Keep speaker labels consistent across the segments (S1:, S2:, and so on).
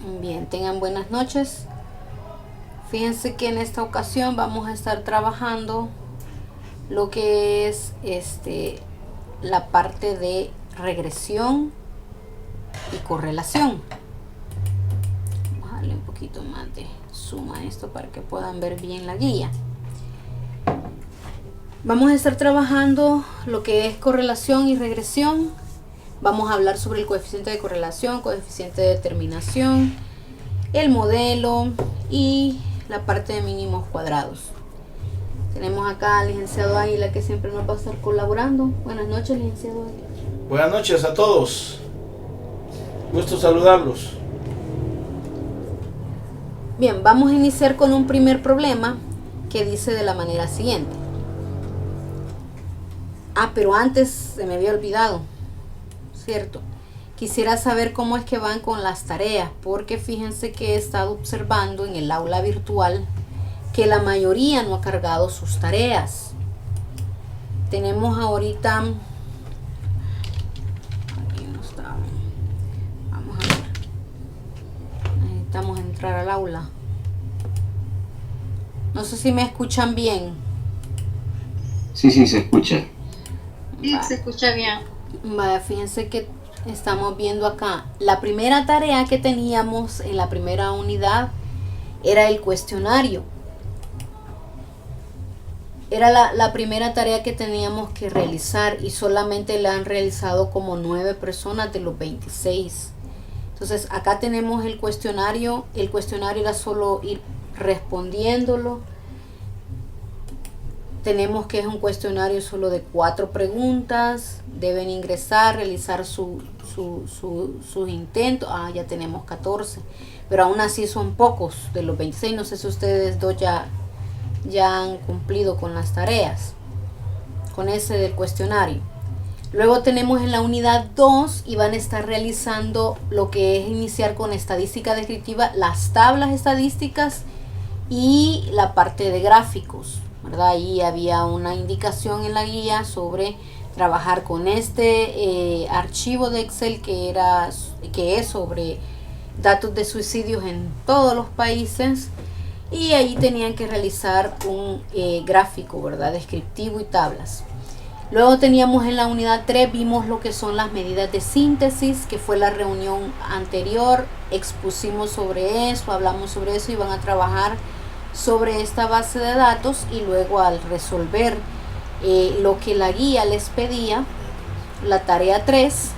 S1: Bien, tengan buenas noches. Fíjense que en esta ocasión vamos a estar trabajando lo que es la parte de regresión y correlación. Vamos a darle un poquito más de zoom a esto para que puedan ver bien la guía. Vamos a estar trabajando lo que es correlación y regresión. Vamos a hablar sobre el coeficiente de correlación, coeficiente de determinación, el modelo y la parte de mínimos cuadrados. Tenemos acá al licenciado Águila, que siempre nos va a estar colaborando. Buenas noches, licenciado Águila.
S2: Buenas noches a todos. Gusto saludarlos.
S1: Bien, vamos a iniciar con un primer problema que dice de la manera siguiente. Pero antes se me había olvidado, ¿cierto? Quisiera saber cómo es que van con las tareas, porque fíjense que he estado observando en el aula virtual que la mayoría no ha cargado sus tareas. Tenemos ahorita, aquí no está, vamos a ver, necesitamos entrar al aula. No sé si me escuchan bien.
S3: Sí, se escucha.
S4: Sí, se escucha bien.
S1: Vaya, fíjense que estamos viendo acá. La primera tarea que teníamos en la primera unidad era el cuestionario. Era la primera tarea que teníamos que realizar y solamente la han realizado como 9 personas de los 26. Entonces acá tenemos el cuestionario. El cuestionario era solo ir respondiéndolo. Tenemos que es un cuestionario solo de 4 preguntas. Deben ingresar, realizar sus intentos. Ya tenemos 14. Pero aún así son pocos de los 26. No sé si ustedes dos ya han cumplido con las tareas. Con ese del cuestionario. Luego tenemos en la unidad 2 y van a estar realizando lo que es iniciar con estadística descriptiva, las tablas estadísticas y la parte de gráficos, ¿verdad? Ahí había una indicación en la guía sobre trabajar con este archivo de Excel que es sobre datos de suicidios en todos los países, y ahí tenían que realizar un gráfico, ¿verdad? Descriptivo y tablas. Luego teníamos en la unidad 3, vimos lo que son las medidas de síntesis, que fue la reunión anterior, expusimos sobre eso, hablamos sobre eso y van a trabajar sobre esta base de datos, y luego al resolver lo que la guía les pedía, la tarea 3,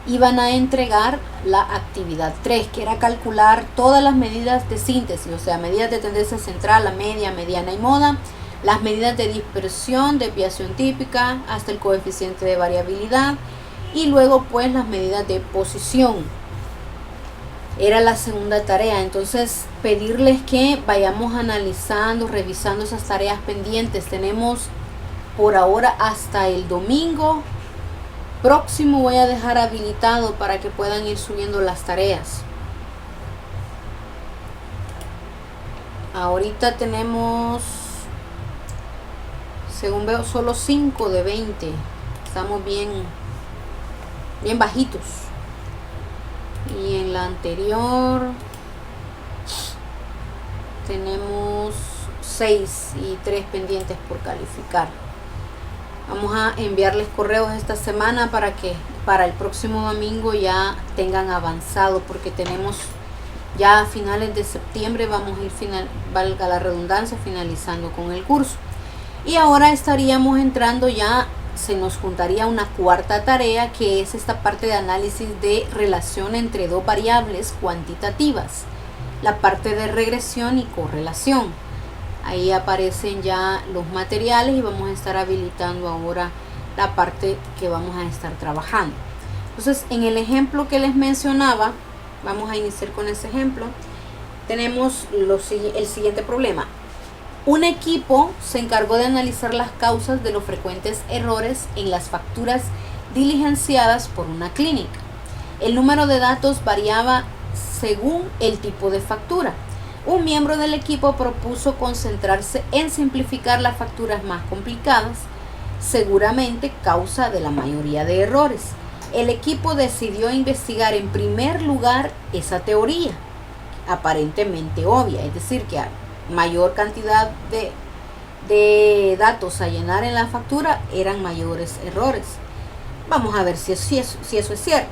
S1: iban a entregar la actividad 3, que era calcular todas las medidas de síntesis, o sea, medidas de tendencia central, la media, mediana y moda, las medidas de dispersión, desviación típica, hasta el coeficiente de variabilidad, y luego pues las medidas de posición. Era la segunda tarea. Entonces pedirles que vayamos analizando, revisando esas tareas pendientes. Tenemos por ahora hasta el domingo próximo. Voy a dejar habilitado para que puedan ir subiendo las tareas. Ahorita tenemos, según veo, solo 5 de 20. Estamos bien bajitos. Y en la anterior tenemos 6 y 3 pendientes por calificar. Vamos a enviarles correos esta semana para que para el próximo domingo ya tengan avanzado, porque tenemos ya a finales de septiembre, vamos a ir valga la redundancia, finalizando con el curso. Y ahora estaríamos entrando ya, se nos juntaría una cuarta tarea, que es esta parte de análisis de relación entre dos variables cuantitativas, la parte de regresión y correlación. Ahí aparecen ya los materiales y vamos a estar habilitando ahora la parte que vamos a estar trabajando. Entonces, en el ejemplo que les mencionaba, vamos a iniciar con ese ejemplo. Tenemos el siguiente problema. Un equipo se encargó de analizar las causas de los frecuentes errores en las facturas diligenciadas por una clínica. El número de datos variaba según el tipo de factura. Un miembro del equipo propuso concentrarse en simplificar las facturas más complicadas, seguramente causa de la mayoría de errores. El equipo decidió investigar en primer lugar esa teoría. aparentemente obvia, es decir, que a mayor cantidad de datos a llenar en la factura eran mayores errores. Vamos a ver si eso es cierto,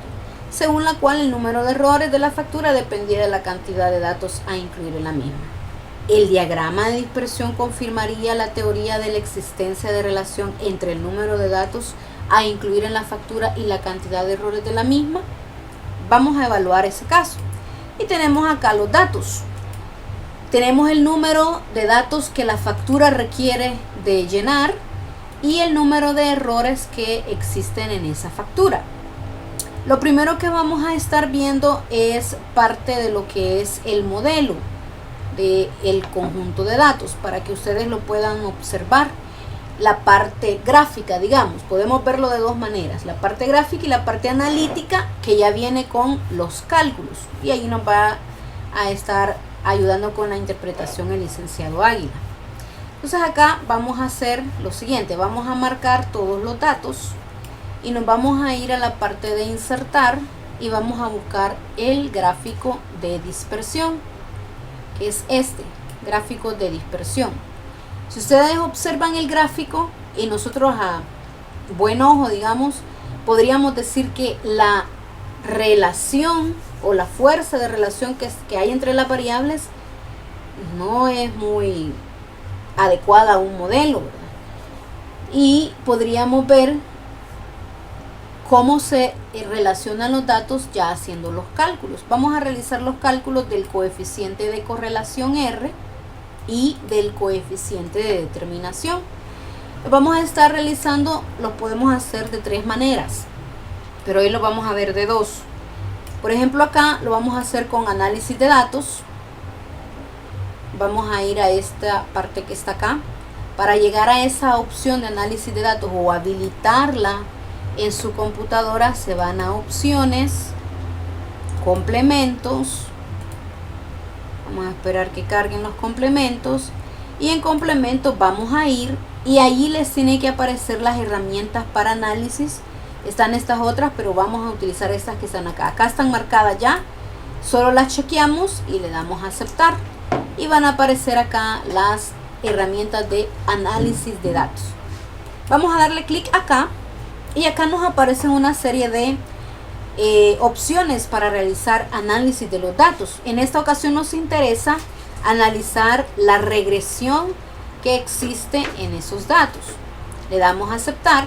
S1: según la cual el número de errores de la factura dependía de la cantidad de datos a incluir en la misma. El diagrama de dispersión confirmaría la teoría de la existencia de relación entre el número de datos a incluir en la factura y la cantidad de errores de la misma. Vamos a evaluar ese caso. Y tenemos acá los datos. Tenemos el número de datos que la factura requiere de llenar y el número de errores que existen en esa factura. Lo primero que vamos a estar viendo es parte de lo que es el modelo del conjunto de datos, para que ustedes lo puedan observar. La parte gráfica, digamos, podemos verlo de dos maneras: la parte gráfica y la parte analítica, que ya viene con los cálculos, y ahí nos va a estar ayudando con la interpretación el licenciado Águila. Entonces acá vamos a hacer lo siguiente: vamos a marcar todos los datos y nos vamos a ir a la parte de insertar y vamos a buscar el gráfico de dispersión, que es este gráfico de dispersión. Si ustedes observan el gráfico, y nosotros a buen ojo, digamos, podríamos decir que la relación o la fuerza de relación que hay entre las variables no es muy adecuada a un modelo, ¿verdad? Y podríamos ver cómo se relacionan los datos ya haciendo los cálculos. Vamos a realizar los cálculos del coeficiente de correlación R y del coeficiente de determinación. Vamos a estar realizando, lo podemos hacer de tres maneras, pero hoy lo vamos a ver de dos. Por ejemplo, acá lo vamos a hacer con análisis de datos. Vamos a ir a esta parte que está acá. Para llegar a esa opción de análisis de datos o habilitarla en su computadora, se van a opciones, complementos. Vamos a esperar que carguen los complementos, y en complementos vamos a ir, y ahí les tiene que aparecer las herramientas para análisis. Están estas otras, pero vamos a utilizar estas que están acá. Acá están marcadas ya, solo las chequeamos y le damos a aceptar, y van a aparecer acá las herramientas de análisis de datos. Vamos a darle clic acá, y acá nos aparecen una serie de opciones para realizar análisis de los datos. En esta ocasión nos interesa analizar la regresión que existe en esos datos. Le damos a aceptar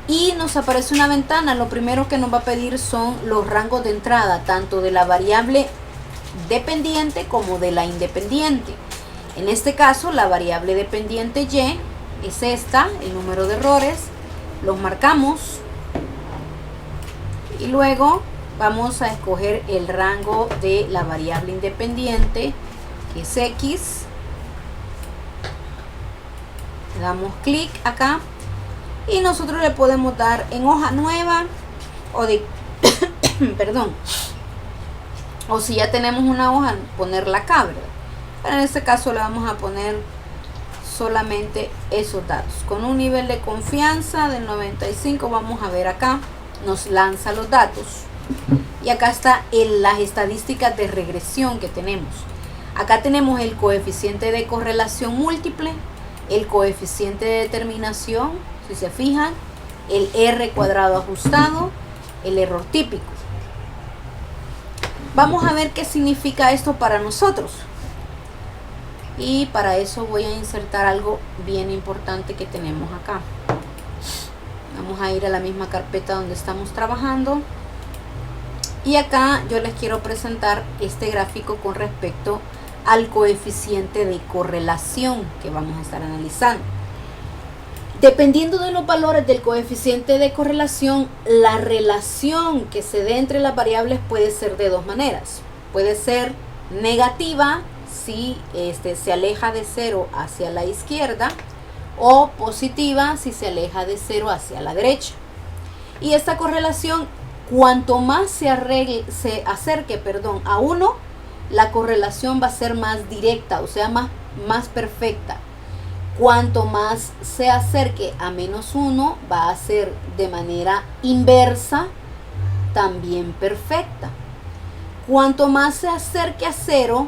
S1: y nos aparece una ventana. Lo primero que nos va a pedir son los rangos de entrada, tanto de la variable dependiente como de la independiente. En este caso, la variable dependiente Y es esta, el número de errores. Los marcamos y luego vamos a escoger el rango de la variable independiente, que es X. Le damos clic acá y nosotros le podemos dar en hoja nueva o de perdón, o si ya tenemos una hoja, ponerla acá, ¿verdad? Pero en este caso le vamos a poner solamente esos datos con un nivel de confianza del 95. Vamos a ver acá, nos lanza los datos y acá está las estadísticas de regresión que tenemos. Acá tenemos el coeficiente de correlación múltiple, el coeficiente de determinación, si se fijan, el R cuadrado ajustado, el error típico. Vamos a ver qué significa esto para nosotros. Y para eso voy a insertar algo bien importante que tenemos acá. Vamos a ir a la misma carpeta donde estamos trabajando. Y acá yo les quiero presentar este gráfico con respecto al coeficiente de correlación que vamos a estar analizando. Dependiendo de los valores del coeficiente de correlación, la relación que se dé entre las variables puede ser de dos maneras. Puede ser negativa, si se aleja de 0 hacia la izquierda, o positiva si se aleja de 0 hacia la derecha. Y esta correlación, cuanto más se acerque a 1, la correlación va a ser más directa, o sea, más perfecta. Cuanto más se acerque a -1, va a ser de manera inversa, también perfecta. Cuanto más se acerque a 0,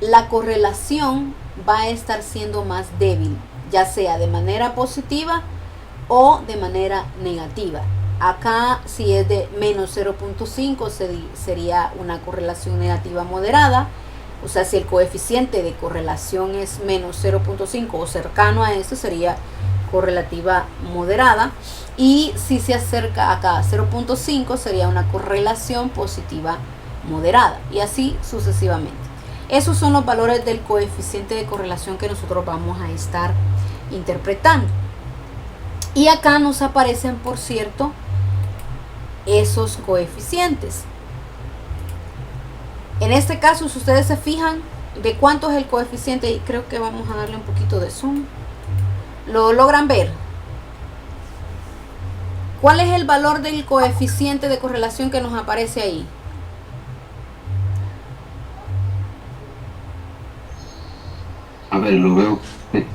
S1: la correlación va a estar siendo más débil, ya sea de manera positiva o de manera negativa. Acá, si es de menos 0.5, sería una correlación negativa moderada. O sea, si el coeficiente de correlación es menos 0.5 o cercano a eso, sería correlativa moderada. Y si se acerca acá a 0.5, sería una correlación positiva moderada. Y así sucesivamente. Esos son los valores del coeficiente de correlación que nosotros vamos a estar interpretando. Y acá nos aparecen, por cierto, esos coeficientes. En este caso, si ustedes se fijan de cuánto es el coeficiente, y creo que vamos a darle un poquito de zoom, ¿lo logran ver? ¿Cuál es el valor del coeficiente de correlación que nos aparece ahí?
S3: A ver, lo veo,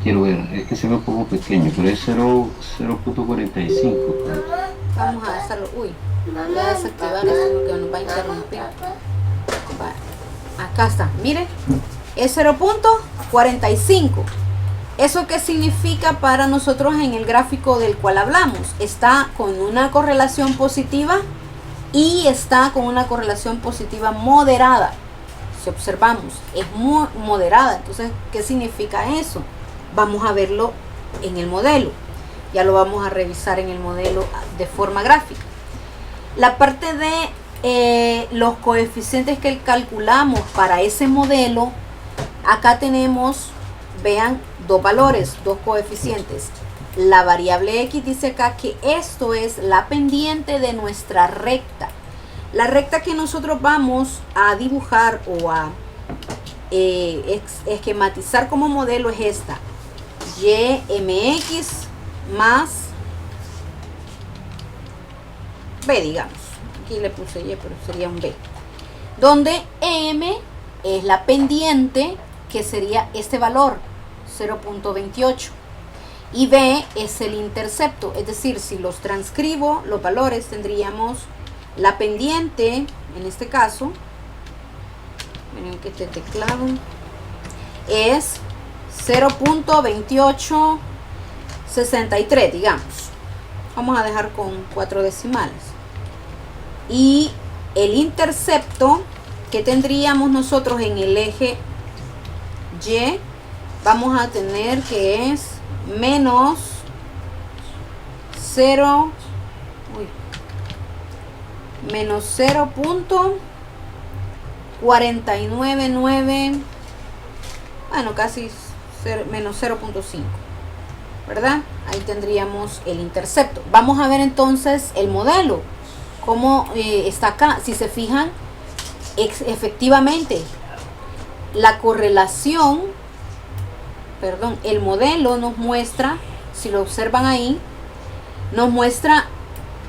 S3: quiero ver, es que se ve un poco pequeño, pero es 0.45.
S1: Vamos a hacerlo. Uy, voy a desactivar esto porque nos va a interrumpir. Acá está, miren, es 0.45. ¿Eso qué significa para nosotros en el gráfico del cual hablamos? Está con una correlación positiva y está con una correlación positiva moderada. Si observamos, es muy moderada. Entonces, ¿qué significa eso? Vamos a verlo en el modelo. Ya lo vamos a revisar en el modelo de forma gráfica. La parte de los coeficientes que calculamos para ese modelo, acá tenemos, vean, dos valores, dos coeficientes. La variable X dice acá que esto es la pendiente de nuestra recta. La recta que nosotros vamos a dibujar o a esquematizar como modelo es esta. YMX más B, digamos. Aquí le puse Y, pero sería un B. Donde M es la pendiente, que sería este valor, 0.28. Y B es el intercepto. Es decir, si los transcribo, los valores, tendríamos la pendiente, en este caso, miren que este teclado, es 0.2863, digamos. Vamos a dejar con 4 decimales. Y el intercepto que tendríamos nosotros en el eje Y, vamos a tener que es menos 0, menos 0.499, bueno, casi menos 0.5, ¿verdad? Ahí tendríamos el intercepto. Vamos a ver entonces el modelo, cómo está acá. Si se fijan, efectivamente, la correlación, perdón, el modelo nos muestra, si lo observan ahí, nos muestra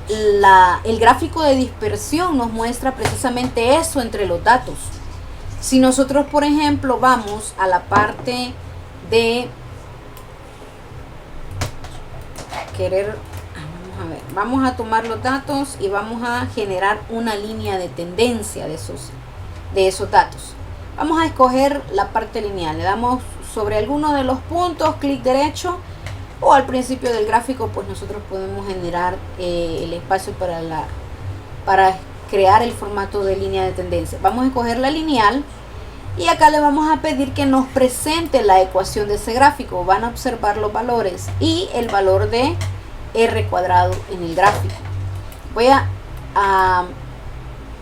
S1: el gráfico de dispersión, nos muestra precisamente eso entre los datos. Si nosotros, por ejemplo, vamos a la parte de querer, vamos a ver, vamos a tomar los datos y vamos a generar una línea de tendencia de esos datos. Vamos a escoger la parte lineal, le damos sobre alguno de los puntos, clic derecho, o al principio del gráfico, pues nosotros podemos generar el espacio para crear el formato de línea de tendencia. Vamos a escoger la lineal y acá le vamos a pedir que nos presente la ecuación de ese gráfico. Van a observar los valores y el valor de R cuadrado en el gráfico. Voy a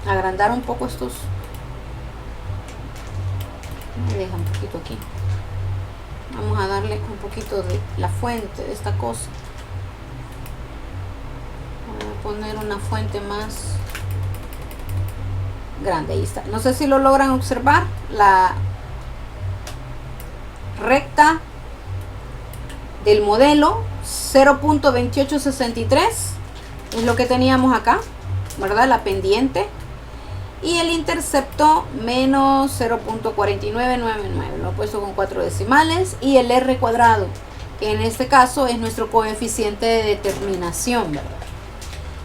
S1: agrandar un poco estos. Me deja un poquito aquí. Vamos a darle un poquito de la fuente de esta cosa. Voy a poner una fuente más grande. Ahí está. No sé si lo logran observar. La recta del modelo 0.2863 es lo que teníamos acá, ¿verdad? La pendiente. Y el intercepto menos 0.4999, lo he puesto con 4 decimales. Y el R cuadrado, que en este caso es nuestro coeficiente de determinación, ¿verdad?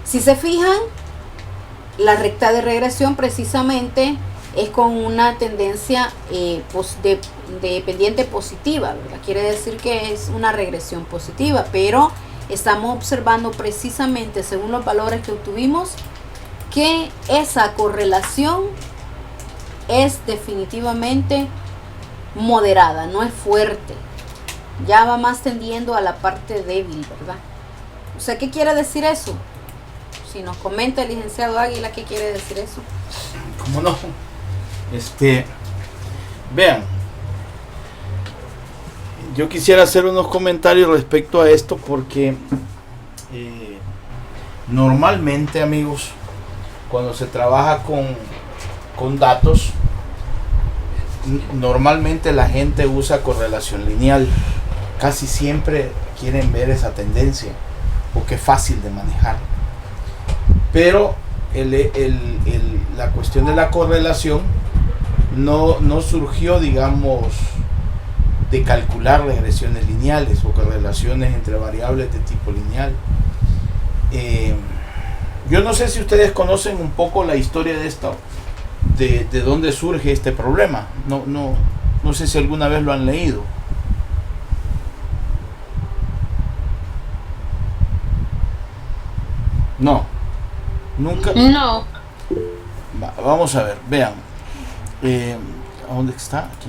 S1: Si se fijan, la recta de regresión precisamente es con una tendencia de pendiente positiva, ¿verdad? Quiere decir que es una regresión positiva, pero estamos observando precisamente según los valores que obtuvimos que esa correlación es definitivamente moderada, no es fuerte, ya va más tendiendo a la parte débil, ¿verdad? O sea, ¿qué quiere decir eso? Si nos comenta el licenciado Águila, ¿qué quiere decir eso?
S2: ¿Cómo no? Vean, yo quisiera hacer unos comentarios respecto a esto porque normalmente, amigos, cuando se trabaja con datos, normalmente la gente usa correlación lineal. Casi siempre quieren ver esa tendencia porque es fácil de manejar. Pero la cuestión de la correlación no surgió, digamos, de calcular regresiones lineales o correlaciones entre variables de tipo lineal. Yo no sé si ustedes conocen un poco la historia de esto, de dónde surge este problema. No sé si alguna vez lo han leído. No, nunca.
S4: No.
S2: Vamos a ver, vean. ¿A dónde está? Aquí.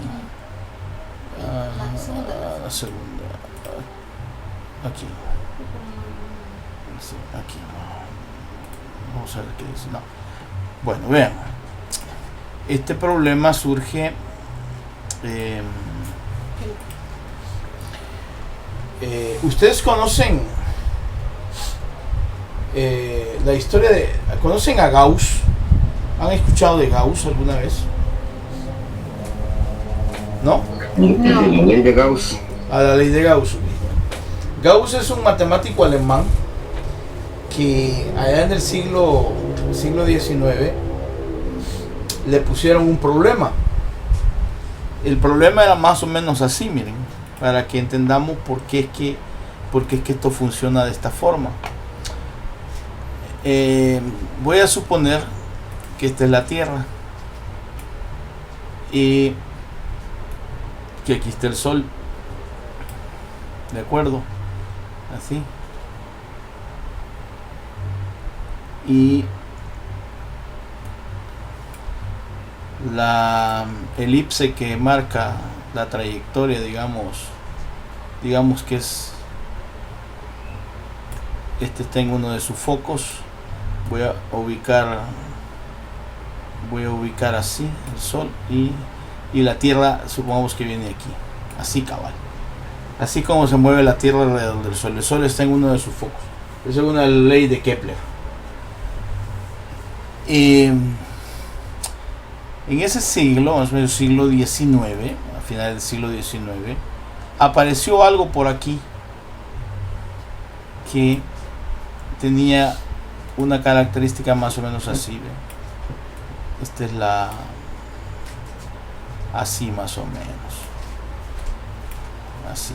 S2: La segunda. Aquí. Sí, aquí. Vamos a ver qué dice. No. Bueno, vean. Este problema surge ustedes conocen la historia de... ¿Conocen a Gauss? ¿Han escuchado de Gauss alguna vez? ¿No?
S3: La ley de Gauss.
S2: A la ley de Gauss. Gauss es un matemático alemán que allá en el siglo XIX le pusieron un problema. El problema era más o menos así, miren, para que entendamos por qué es que esto funciona de esta forma. Voy a suponer que esta es la Tierra y que aquí está el Sol, ¿de acuerdo? Así. Y la elipse que marca la trayectoria, digamos que es, este está en uno de sus focos. Voy a ubicar así el Sol y la Tierra, supongamos que viene aquí, así cabal, así como se mueve la Tierra alrededor del Sol. El Sol está en uno de sus focos. Esa es una ley de Kepler. Y en ese siglo, más o menos siglo XIX, a finales del siglo XIX, apareció algo por aquí que tenía una característica más o menos así, ¿ve? Esta es la... así más o menos. Así.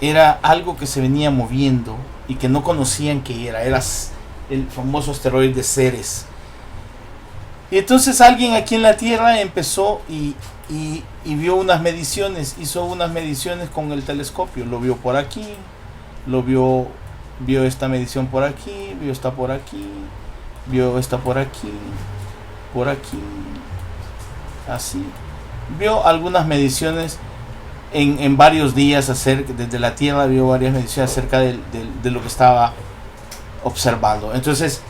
S2: Era algo que se venía moviendo y que no conocían qué era. Era el famoso asteroide Ceres. Y entonces alguien aquí en la Tierra empezó y vio unas mediciones, hizo unas mediciones con el telescopio. Lo vio por aquí, vio esta medición por aquí, vio esta por aquí, vio esta por aquí, así. Vio algunas mediciones en varios días desde la Tierra, vio varias mediciones acerca de lo que estaba observando. Entonces,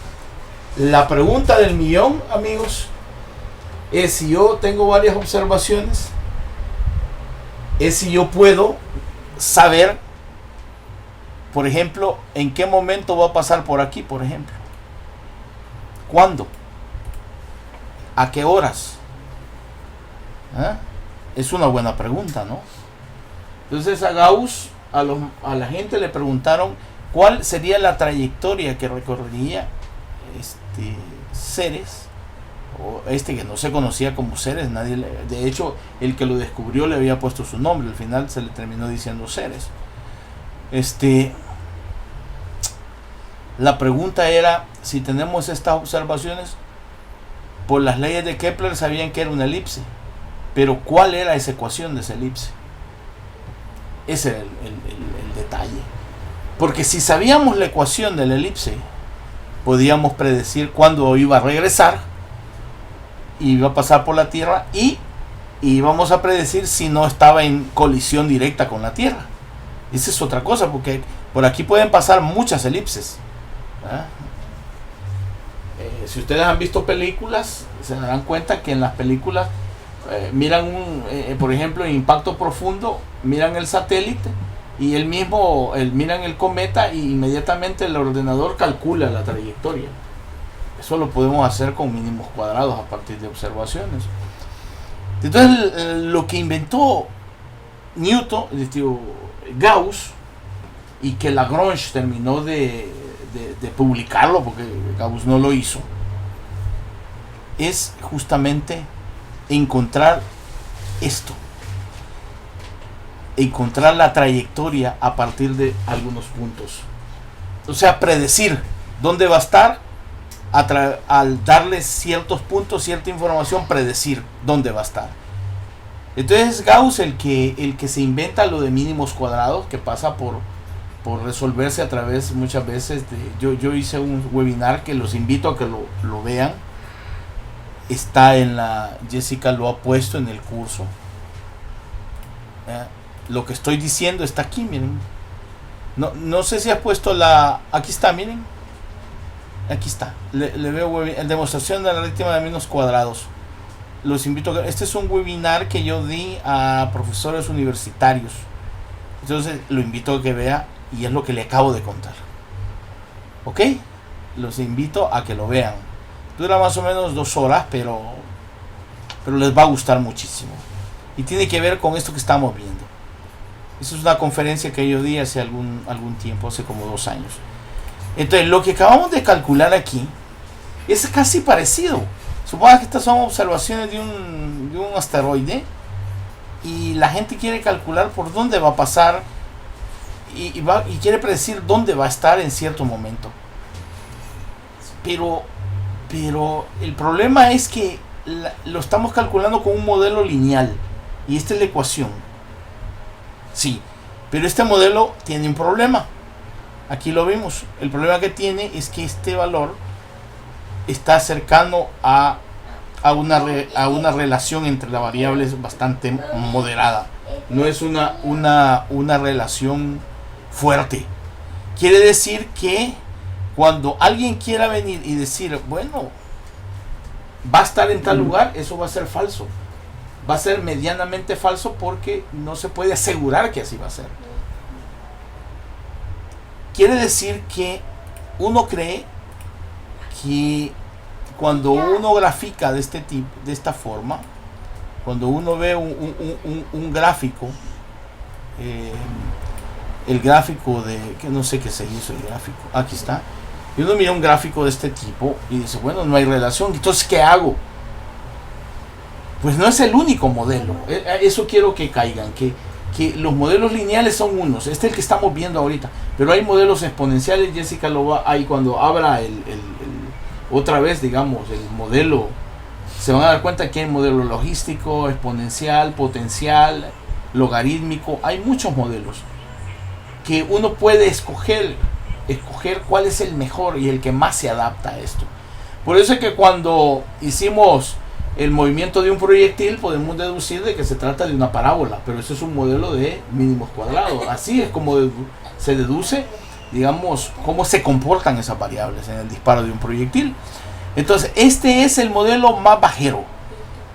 S2: la pregunta del millón, amigos, es si yo tengo varias observaciones, es si yo puedo saber, por ejemplo, en qué momento va a pasar por aquí, por ejemplo. ¿Cuándo? ¿A qué horas? Es una buena pregunta, ¿no? Entonces a Gauss, a la gente le preguntaron cuál sería la trayectoria que recorrería Ceres, o que no se conocía como Ceres. De hecho, el que lo descubrió le había puesto su nombre, al final se le terminó diciendo Ceres. La pregunta era, si tenemos estas observaciones, por las leyes de Kepler sabían que era una elipse, pero ¿cuál era esa ecuación de esa elipse? Ese es el detalle. Porque si sabíamos la ecuación de la elipse, podíamos predecir cuándo iba a regresar, iba a pasar por la Tierra y íbamos a predecir si no estaba en colisión directa con la Tierra. Esa es otra cosa, porque por aquí pueden pasar muchas elipses. Si ustedes han visto películas, se darán cuenta que en las películas miran por ejemplo, en Impacto Profundo, miran el satélite y miran el cometa y inmediatamente el ordenador calcula la trayectoria. Eso lo podemos hacer con mínimos cuadrados a partir de observaciones. Entonces, lo que inventó Newton, Gauss, y que Lagrange terminó de publicarlo, porque Gauss no lo hizo, es justamente encontrar esto, encontrar la trayectoria a partir de algunos puntos. O sea, predecir dónde va a estar al darle ciertos puntos, cierta información, predecir dónde va a estar. Entonces Gauss el que se inventa lo de mínimos cuadrados, que pasa por resolverse a través muchas veces de... Yo hice un webinar que los invito a que lo vean. Está en la... Jessica lo ha puesto en el curso. Lo que estoy diciendo está aquí, miren. No sé si has puesto la... Aquí está, miren. Aquí está. Le veo en demostración de la aritmética de menos cuadrados. Los invito a... Este es un webinar que yo di a profesores universitarios. Entonces lo invito a que vea, y es lo que le acabo de contar. ¿Ok? Los invito a que lo vean. Dura más o menos 2 horas, pero les va a gustar muchísimo. Y tiene que ver con esto que estamos viendo. Esa es una conferencia que yo di hace algún tiempo, hace como 2 años. Entonces, lo que acabamos de calcular aquí es casi parecido. Suponga que estas son observaciones de un asteroide y la gente quiere calcular por dónde va a pasar y quiere predecir dónde va a estar en cierto momento. Pero el problema es que lo estamos calculando con un modelo lineal y esta es la ecuación. Sí, pero este modelo tiene un problema. Aquí lo vimos. El problema que tiene es que este valor está cercano a una relación entre las variables bastante moderada. No es una relación fuerte. Quiere decir que cuando alguien quiera venir y decir, bueno, va a estar en tal lugar, eso va a ser falso. Va a ser medianamente falso porque no se puede asegurar que así va a ser. Quiere decir que uno cree que cuando uno grafica de este tipo, de esta forma, cuando uno ve un gráfico, el gráfico de, que no sé qué se hizo el gráfico, aquí está, y uno mira un gráfico de este tipo y dice, bueno, no hay relación, entonces ¿qué hago? Pues no es el único modelo. Eso quiero que caigan, que los modelos lineales son unos, este es el que estamos viendo ahorita, pero hay modelos exponenciales. Jessica lo va ahí cuando abra otra vez, digamos, el modelo, se van a dar cuenta que hay modelo logístico, exponencial, potencial, logarítmico. Hay muchos modelos que uno puede escoger cuál es el mejor y el que más se adapta a esto. Por eso es que cuando hicimos el movimiento de un proyectil podemos deducir de que se trata de una parábola, pero eso es un modelo de mínimos cuadrados. Así es como se deduce, digamos, cómo se comportan esas variables en el disparo de un proyectil. Entonces, este es el modelo más bajero,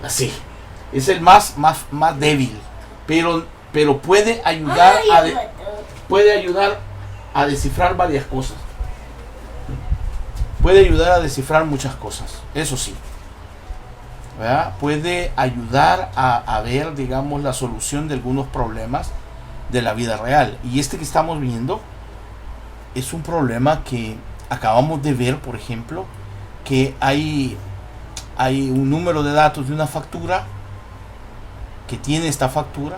S2: así, es el más débil, pero puede ayudar a descifrar varias cosas. Puede ayudar a descifrar muchas cosas, eso sí. ¿Verdad? Puede ayudar a ver, digamos, la solución de algunos problemas de la vida real. Y este que estamos viendo es un problema que acabamos de ver, por ejemplo, que hay un número de datos de una factura que tiene esta factura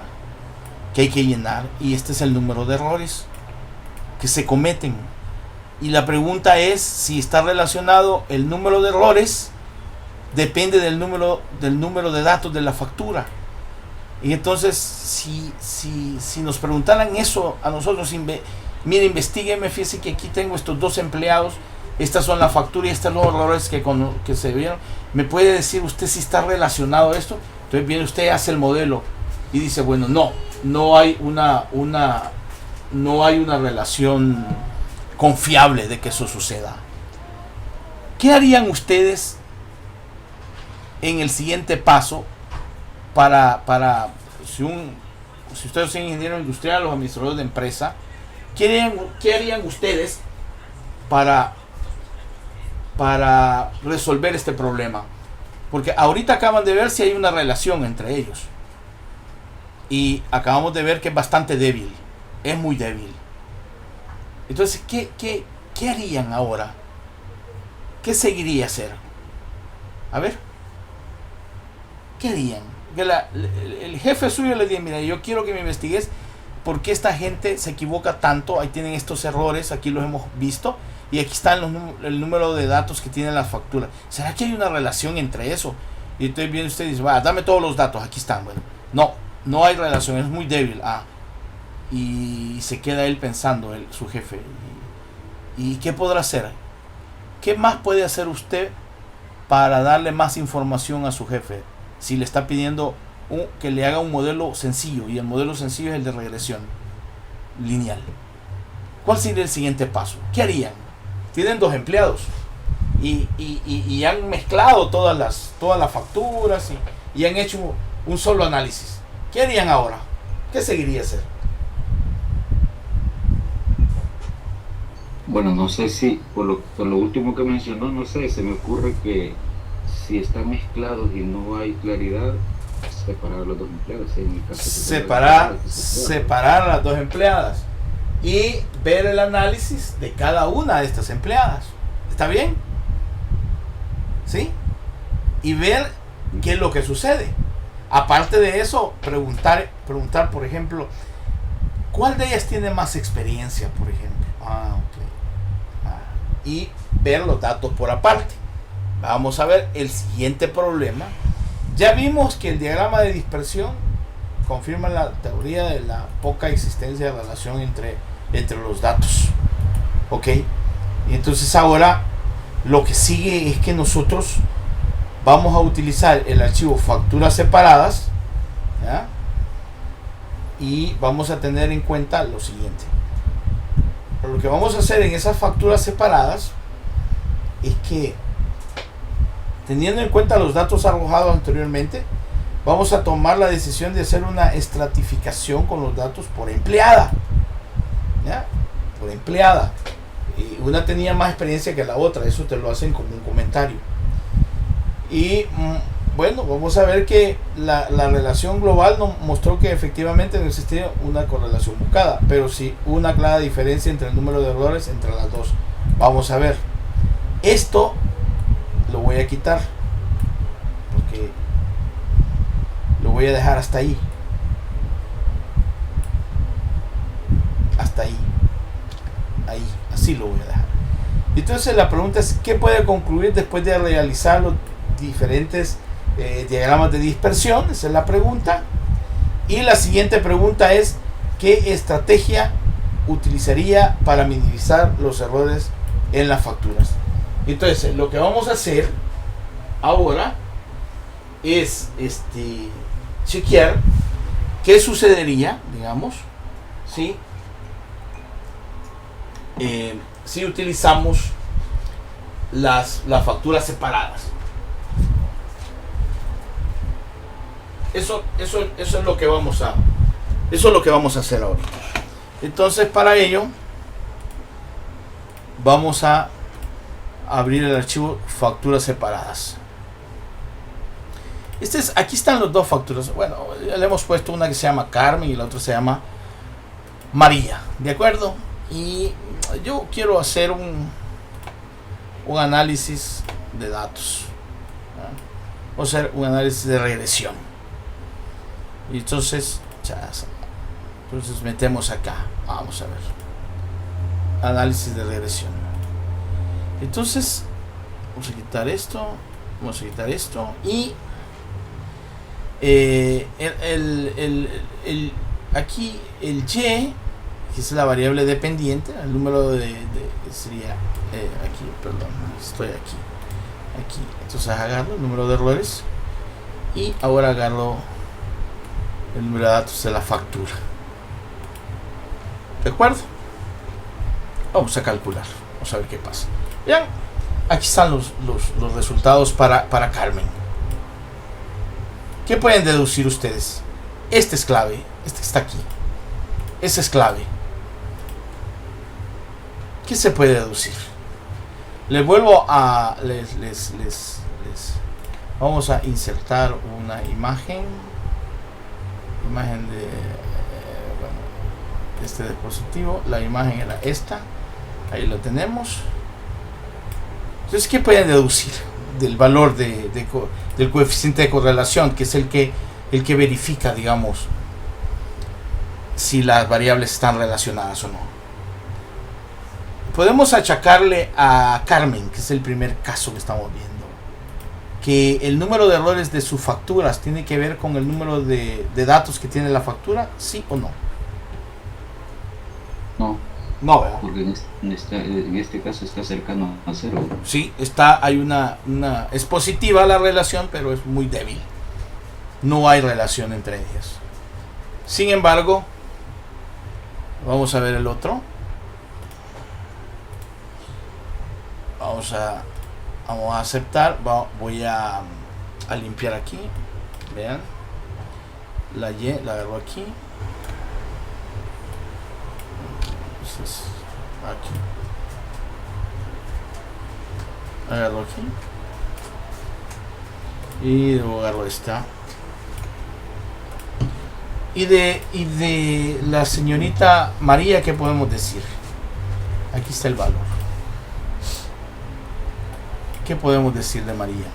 S2: que hay que llenar, y este es el número de errores que se cometen. Y la pregunta es si está relacionado el número de errores, depende del número de datos de la factura. Y entonces, si nos preguntaran eso a nosotros, mire, investigueme, fíjese que aquí tengo estos 2 empleados, estas son la factura y estos son los errores que se vieron. ¿Me puede decir usted si está relacionado esto? Entonces viene usted, hace el modelo y dice, bueno, no hay una relación confiable de que eso suceda. ¿Qué harían ustedes en el siguiente paso si ustedes son ingenieros industriales o administradores de empresa? ¿Qué harían ustedes para resolver este problema? Porque ahorita acaban de ver si hay una relación entre ellos. Y acabamos de ver que es bastante débil. Es muy débil. Entonces, ¿qué harían ahora? ¿Qué seguiría hacer? A ver. ¿Qué harían? Que el jefe suyo le dice, mira, yo quiero que me investigues por qué esta gente se equivoca tanto. Ahí tienen estos errores, aquí los hemos visto. Y aquí está el número de datos que tienen las facturas. ¿Será que hay una relación entre eso? Y entonces viene usted y dice, va, dame todos los datos, aquí están. Bueno, no hay relación, es muy débil. Y se queda él pensando, su jefe. ¿Y qué podrá hacer? ¿Qué más puede hacer usted para darle más información a su jefe? Si le está pidiendo que le haga un modelo sencillo, y el modelo sencillo es el de regresión lineal. ¿Cuál sería el siguiente paso? ¿Qué harían? Tienen 2 empleados y han mezclado todas las facturas y han hecho un solo análisis. ¿Qué harían ahora? ¿Qué seguiría hacer?
S3: Bueno, no sé si, por lo último que mencionó, no sé, se me ocurre que si están mezclados y no hay claridad, separar a los 2 empleados. En el caso
S2: separar a las 2 empleadas y ver el análisis de cada una de estas empleadas. ¿Está bien? ¿Sí? Y ver qué es lo que sucede. Aparte de eso, preguntar, por ejemplo, ¿cuál de ellas tiene más experiencia, por ejemplo? Y ver los datos por aparte. Vamos a ver el siguiente problema. Ya vimos que el diagrama de dispersión confirma la teoría de la poca existencia de relación entre los datos. ¿Ok? Y entonces ahora lo que sigue es que nosotros vamos a utilizar el archivo facturas separadas, ¿ya? Y vamos a tener en cuenta lo siguiente. Lo que vamos a hacer en esas facturas separadas es que, teniendo en cuenta los datos arrojados anteriormente, vamos a tomar la decisión de hacer una estratificación con los datos por empleada, ¿ya? Por empleada. Y una tenía más experiencia que la otra, eso te lo hacen como un comentario. Y bueno, vamos a ver que la relación global nos mostró que efectivamente no existía una correlación buscada, pero sí una clara diferencia entre el número de errores entre las 2. Vamos a ver. Esto lo voy a quitar porque lo voy a dejar hasta ahí. Hasta ahí. Ahí. Así lo voy a dejar. Entonces la pregunta es, ¿qué puede concluir después de realizar los diferentes diagramas de dispersión? Esa es la pregunta. Y la siguiente pregunta es, ¿qué estrategia utilizaría para minimizar los errores en las facturas? Entonces lo que vamos a hacer ahora es chequear qué sucedería, digamos, si utilizamos las facturas separadas. Eso es lo que vamos a hacer ahorita. Entonces, para ello vamos a abrir el archivo facturas separadas. Aquí están las 2 facturas. Bueno, le hemos puesto una que se llama Carmen y la otra se llama María, ¿de acuerdo? Y yo quiero hacer un análisis de datos, ¿no? O hacer un análisis de regresión. Y entonces metemos acá. Vamos a ver. Análisis de regresión. Entonces, vamos a quitar esto. Y aquí el y, que es la variable dependiente, el número sería aquí, perdón, estoy aquí. Entonces agarro el número de errores y ahora agarro el número de datos de la factura. ¿De acuerdo? Vamos a calcular, vamos a ver qué pasa. Vean, aquí están los resultados para Carmen. ¿Qué pueden deducir ustedes? Este es clave, este que está aquí. Ese es clave. ¿Qué se puede deducir? Les vuelvo a... vamos a insertar una imagen de este dispositivo. La imagen era esta. Ahí lo tenemos. Entonces, ¿qué pueden deducir del valor del coeficiente de correlación, que es el que verifica, digamos, si las variables están relacionadas o no? Podemos achacarle a Carmen, que es el primer caso que estamos viendo, que el número de errores de sus facturas tiene que ver con el número de datos que tiene la factura, ¿sí o no? No, ¿verdad?
S3: Porque en este caso está cercano a 0.
S2: Sí, es positiva la relación, pero es muy débil. No hay relación entre ellas. Sin embargo, vamos a ver el otro. Vamos a aceptar. Voy a limpiar aquí. Vean. La Y la agarro aquí. Entonces, aquí. Agarro aquí. Y luego agarro esta. Y de la señorita María, ¿qué podemos decir? Aquí está el valor. ¿Qué podemos decir de María?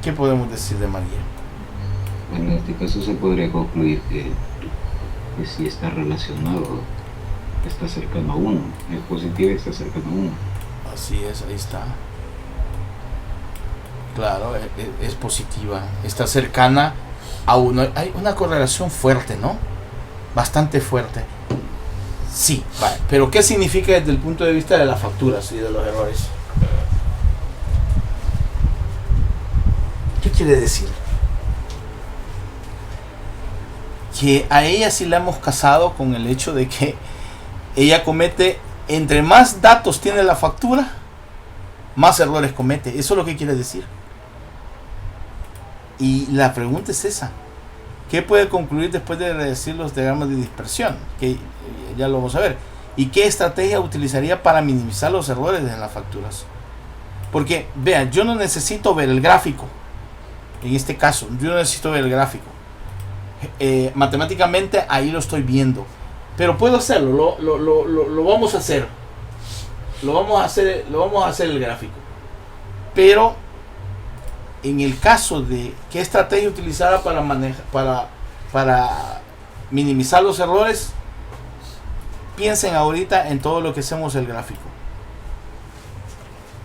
S2: ¿Qué podemos decir de María?
S3: En este caso se podría concluir que si está relacionado, está cercano a 1. Es positivo y está cercano a 1.
S2: Así es, ahí está. Claro, es positiva. Está cercana a 1. Hay una correlación fuerte, ¿no? Bastante fuerte. Sí, vale. Pero ¿qué significa desde el punto de vista de las facturas y de los errores? ¿Qué quiere decir? Que a ella sí la hemos casado con el hecho de que ella comete, entre más datos tiene la factura, más errores comete. Eso es lo que quiere decir. Y la pregunta es esa. ¿Qué puede concluir después de decir los diagramas de dispersión? Que ya lo vamos a ver. ¿Y qué estrategia utilizaría para minimizar los errores en las facturas? Porque, vean, yo no necesito ver el gráfico. En este caso, yo no necesito ver el gráfico. Matemáticamente ahí lo estoy viendo. Pero puedo hacerlo, lo vamos a hacer. Lo vamos a hacer el gráfico. Pero en el caso de qué estrategia utilizar para minimizar los errores, piensen ahorita en todo lo que hacemos el gráfico.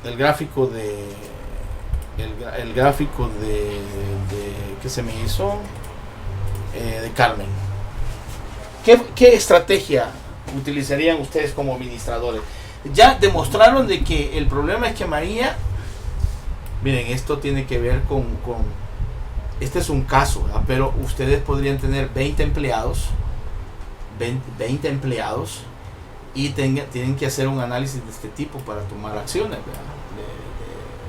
S2: El gráfico de ¿qué se me hizo? De Carmen. ¿Qué estrategia utilizarían ustedes como administradores? Ya demostraron de que el problema es que María, miren, esto tiene que ver con este es un caso, ¿verdad? Pero ustedes podrían tener 20 empleados y tienen que hacer un análisis de este tipo para tomar acciones, ¿verdad?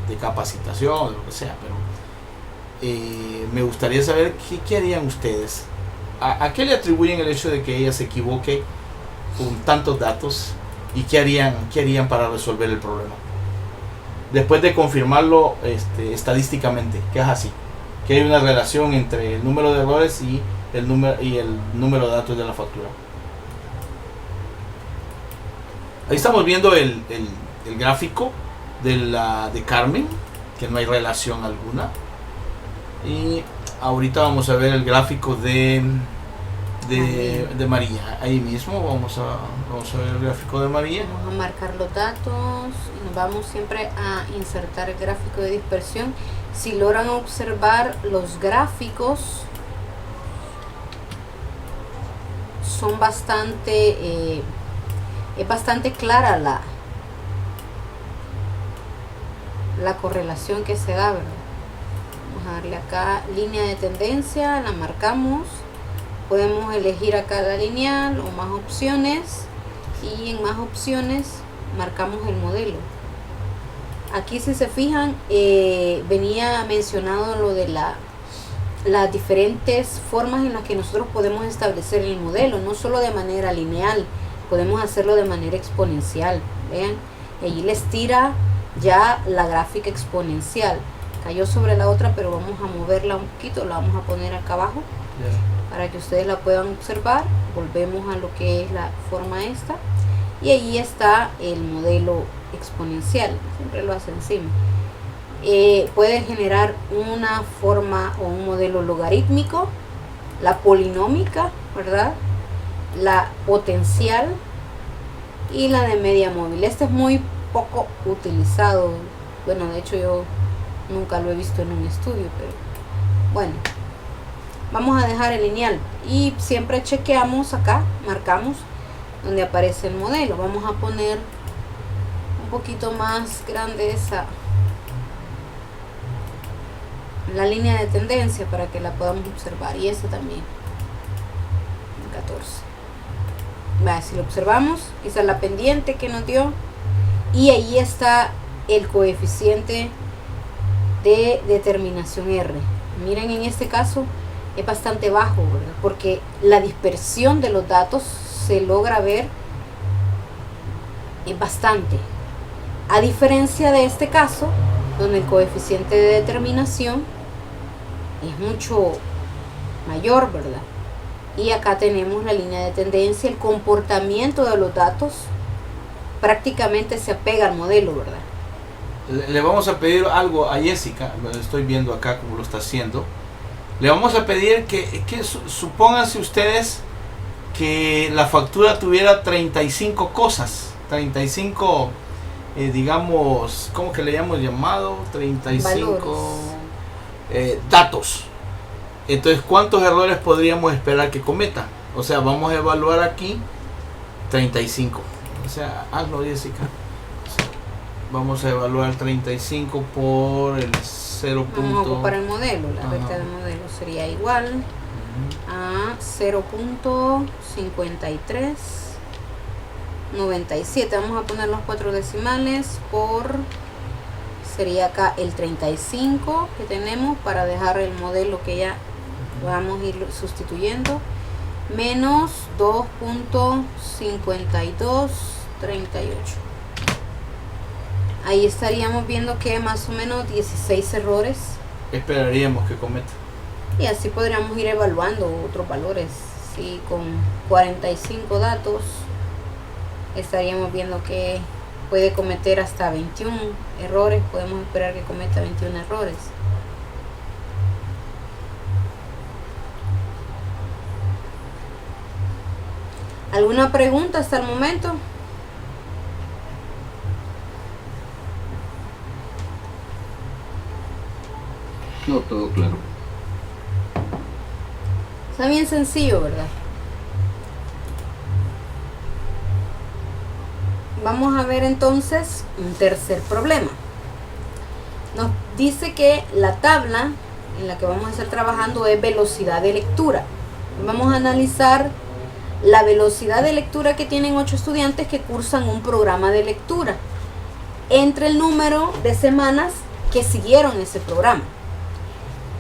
S2: De capacitación, lo que sea. Pero me gustaría saber qué harían ustedes. ¿A qué le atribuyen el hecho de que ella se equivoque con tantos datos? ¿Y qué harían para resolver el problema? Después de confirmarlo estadísticamente, que es así, que hay una relación entre el número de errores y el número de datos de la factura. Ahí estamos viendo el gráfico de Carmen, que no hay relación alguna. Y ahorita vamos a ver el gráfico de de María. Ahí mismo vamos a ver el gráfico de María.
S1: Vamos a marcar los datos y nos vamos siempre a insertar el gráfico de dispersión. Si logran observar, los gráficos son bastante, es bastante clara la correlación que se da, ¿verdad? Vamos a darle acá línea de tendencia, la marcamos. Podemos elegir acá la lineal o más opciones, y en más opciones marcamos el modelo. Aquí, si se fijan, venía mencionado lo de las diferentes formas en las que nosotros podemos establecer el modelo, no solo de manera lineal, podemos hacerlo de manera exponencial. Vean, allí les tira ya la gráfica exponencial. Cayó sobre la otra, pero vamos a moverla un poquito, la vamos a poner acá abajo para que ustedes la puedan observar. Volvemos a lo que es la forma esta, y allí está el modelo exponencial, siempre lo hace encima. Puede generar una forma o un modelo logarítmico, la polinómica, ¿verdad?, la potencial y la de media móvil. Este es muy poco utilizado, bueno, de hecho yo nunca lo he visto en un estudio, pero bueno, vamos a dejar el lineal y siempre chequeamos acá, marcamos donde aparece el modelo. Vamos a poner un poquito más grande la línea de tendencia para que la podamos observar, y esta también, 14. Vale, si lo observamos, esa es la pendiente que nos dio, y ahí está el coeficiente de determinación R. Miren, en este caso es bastante bajo, ¿verdad?, porque la dispersión de los datos se logra ver, es bastante, a diferencia de este caso donde el coeficiente de determinación es mucho mayor, ¿verdad? Y acá tenemos la línea de tendencia, el comportamiento de los datos prácticamente se apega al modelo, ¿verdad?
S2: Le vamos a pedir algo a Jessica, lo estoy viendo acá cómo lo está haciendo. Le vamos a pedir que supónganse ustedes que la factura tuviera 35 cosas, 35, digamos, ¿cómo que le hemos llamado? 35 datos. Entonces, ¿cuántos errores podríamos esperar que cometa? O sea, vamos a evaluar aquí 35. O sea, hazlo, Jessica. O sea, vamos a evaluar 35 por el 0.
S1: Vamos a ocupar el modelo, la recta del modelo sería igual a 0.5397. Vamos a poner los 4 decimales por, sería acá el 35 que tenemos para dejar el modelo que ya vamos a ir sustituyendo, menos 2.5238. Ahí estaríamos viendo que más o menos 16 errores
S2: esperaríamos que cometa.
S1: Y así podríamos ir evaluando otros valores. Si con 45 datos estaríamos viendo que puede cometer hasta 21 errores, podemos esperar que cometa 21 errores. ¿Alguna pregunta hasta el momento?
S3: No, todo claro.
S1: Está bien sencillo, ¿verdad? Vamos a ver entonces un tercer problema. Nos dice que la tabla en la que vamos a estar trabajando es velocidad de lectura. Vamos a analizar la velocidad de lectura que tienen 8 estudiantes que cursan un programa de lectura entre el número de semanas que siguieron ese programa.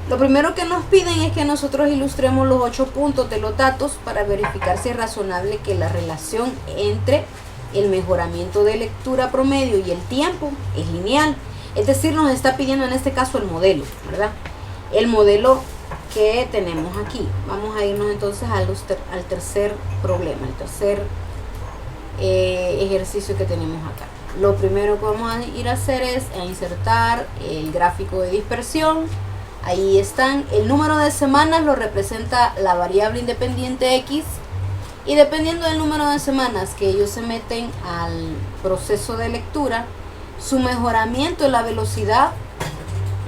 S1: Lo primero que nos piden es que nosotros ilustremos los 8 puntos de los datos para verificar si es razonable que la relación entre el mejoramiento de lectura promedio y el tiempo es lineal. Es decir, nos está pidiendo en este caso el modelo, ¿verdad? El modelo que tenemos aquí. Vamos a irnos entonces al tercer problema, el tercer ejercicio que tenemos acá. Lo primero que vamos a ir a hacer es a insertar el gráfico de dispersión. Ahí están. El número de semanas lo representa la variable independiente X. Y dependiendo del número de semanas que ellos se meten al proceso de lectura, su mejoramiento en la velocidad,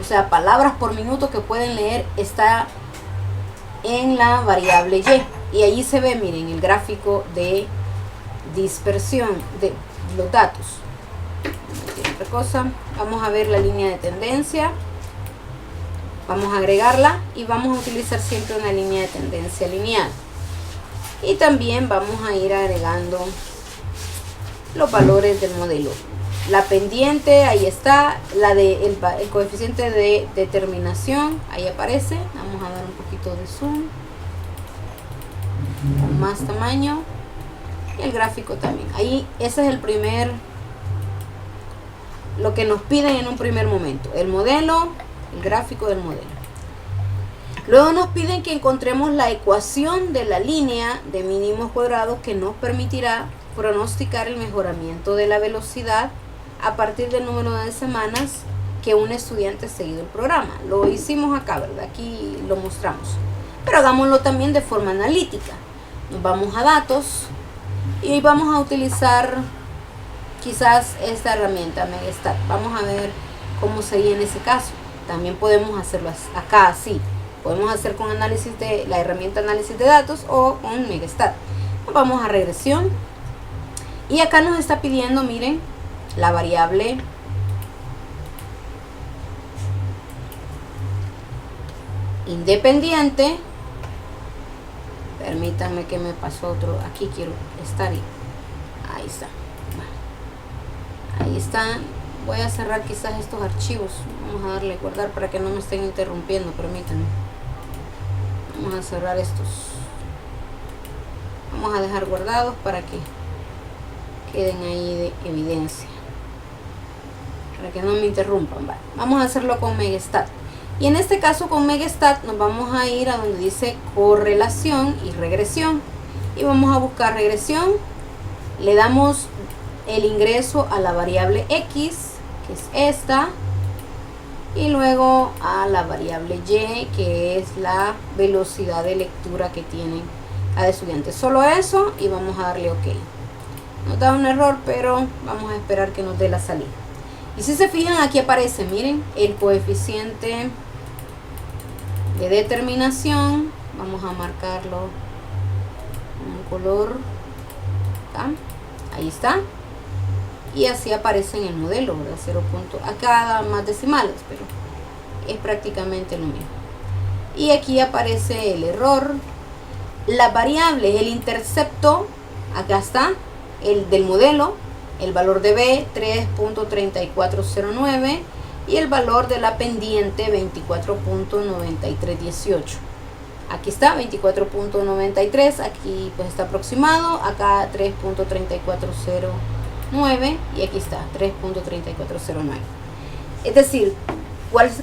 S1: o sea, palabras por minuto que pueden leer, está en la variable Y. Y allí se ve, miren, el gráfico de dispersión de los datos. Otra cosa, vamos a ver la línea de tendencia. Vamos a agregarla y vamos a utilizar siempre una línea de tendencia lineal. Y también vamos a ir agregando los valores del modelo. La pendiente, ahí está. La de el coeficiente de determinación, ahí aparece. Vamos a dar un poquito de zoom, con más tamaño. Y el gráfico también. Ahí, ese es el primer, lo que nos piden en un primer momento. El modelo, el gráfico del modelo. Luego nos piden que encontremos la ecuación de la línea de mínimos cuadrados que nos permitirá pronosticar el mejoramiento de la velocidad a partir del número de semanas que un estudiante ha seguido el programa. Lo hicimos acá, ¿verdad? Aquí lo mostramos. Pero hagámoslo también de forma analítica. Nos vamos a datos y vamos a utilizar quizás esta herramienta, Megastat. Vamos a ver cómo sería en ese caso. También podemos hacerlo acá así. Podemos hacer con análisis de la herramienta análisis de datos o con Megastat. Vamos a regresión. Y acá nos está pidiendo, miren, la variable independiente. Permítanme que me pasó otro. Aquí quiero estar. Ahí está. Ahí está. Voy a cerrar quizás estos archivos. Vamos a darle guardar para que no me estén interrumpiendo. Permítanme. Vamos a cerrar estos. Vamos a dejar guardados para que queden ahí de evidencia, para que no me interrumpan. Vale. Vamos a hacerlo con Megastat. Y en este caso con Megastat nos vamos a ir a donde dice correlación y regresión. Y vamos a buscar regresión. Le damos el ingreso a la variable X, que es esta. Y luego a la variable Y, que es la velocidad de lectura que tienen cada estudiante. Solo eso y vamos a darle OK. Nos da un error, pero vamos a esperar que nos dé la salida. Y si se fijan, aquí aparece, miren, el coeficiente de determinación. Vamos a marcarlo con un color. ¿Está? Ahí está. Y así aparece en el modelo, ¿verdad? 0. Acá da más decimales, pero es prácticamente lo mismo. Y aquí aparece el error. Las variables, el intercepto, acá está, el del modelo, el valor de B 3.3409 y el valor de la pendiente 24.9318. Aquí está 24.93, aquí pues está aproximado, acá 3.3409 y aquí está 3.3409. Es decir,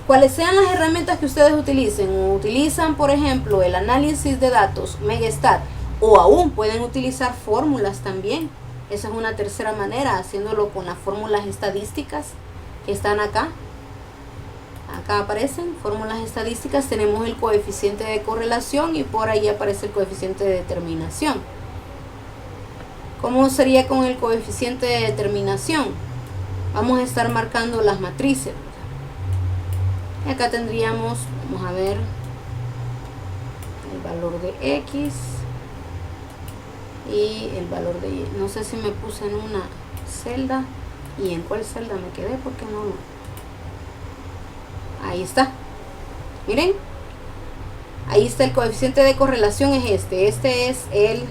S1: cuáles sean las herramientas que ustedes utilizan, por ejemplo, el análisis de datos, Megastat, o aún pueden utilizar fórmulas también. Esa es una tercera manera, haciéndolo con las fórmulas estadísticas que están acá. Acá aparecen fórmulas estadísticas, tenemos el coeficiente de correlación y por ahí aparece el coeficiente de determinación. ¿Cómo sería con el coeficiente de determinación? Vamos a estar marcando las matrices. Y acá tendríamos, vamos a ver, el valor de X y el valor de Y. No sé si me puse en una celda y en cuál celda me quedé porque no lo... Ahí está. Miren. Ahí está el coeficiente de correlación, es este. Este es el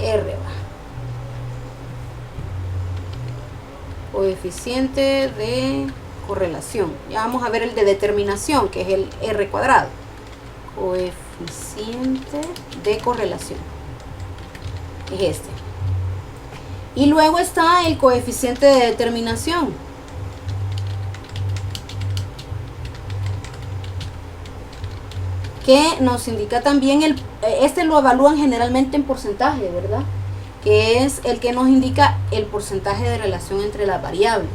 S1: R. Coeficiente de correlación. Ya vamos a ver el de determinación, que es el R cuadrado. Coeficiente de correlación. Es este. Y luego está el coeficiente de determinación. Que nos indica también este lo evalúan generalmente en porcentaje, ¿verdad? Que es el que nos indica el porcentaje de relación entre las variables.